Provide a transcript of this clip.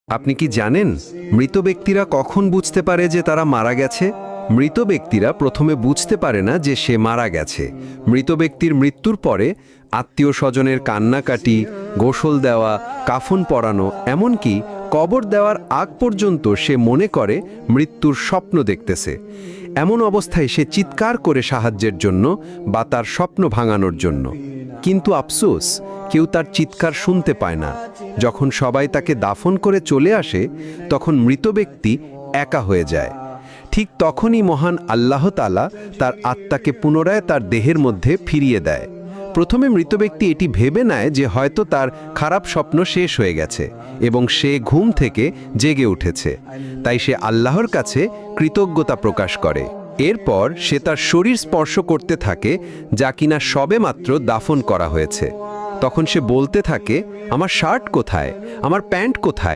আপনি কি জানেন মৃত ব্যক্তিরা কখন বুঝতে পারে যে তারা মারা গেছে? মৃত ব্যক্তিরা প্রথমে বুঝতে পারে না যে সে মারা গেছে। মৃত ব্যক্তির মৃত্যুর পরে আত্মীয় স্বজনের কান্নাকাটি, গোসল দেওয়া, কাফন পরানো, এমনকি কবর দেওয়ার আগ পর্যন্ত সে মনে করে মৃত্যুর স্বপ্ন দেখতেছে। এমন অবস্থায় সে চিৎকার করে সাহায্যের জন্য বা তার স্বপ্ন ভাঙানোর জন্য। কিন্তু আফসোস, কেউ তার চিৎকার শুনতে পায় না। যখন সবাই তাকে দাফন করে চলে আসে, তখন মৃত ব্যক্তি একা হয়ে যায়। ঠিক তখনই মহান আল্লাহ তাআলা তার আত্মাকে পুনরায় তার দেহের মধ্যে ফিরিয়ে দেয়। প্রথমে মৃত ব্যক্তি এটি ভেবে নেয় যে হয়তো তার খারাপ স্বপ্ন শেষ হয়ে গেছে এবং সে ঘুম থেকে জেগে উঠেছে। তাই সে আল্লাহর কাছে কৃতজ্ঞতা প্রকাশ করে। এরপর সে তার শরীর স্পর্শ করতে থাকে, যা কিনা সবেমাত্র দাফন করা হয়েছে। তখন সে বলতে থাকে, আমার শার্ট কোথায়, আমার প্যান্ট কোথায়?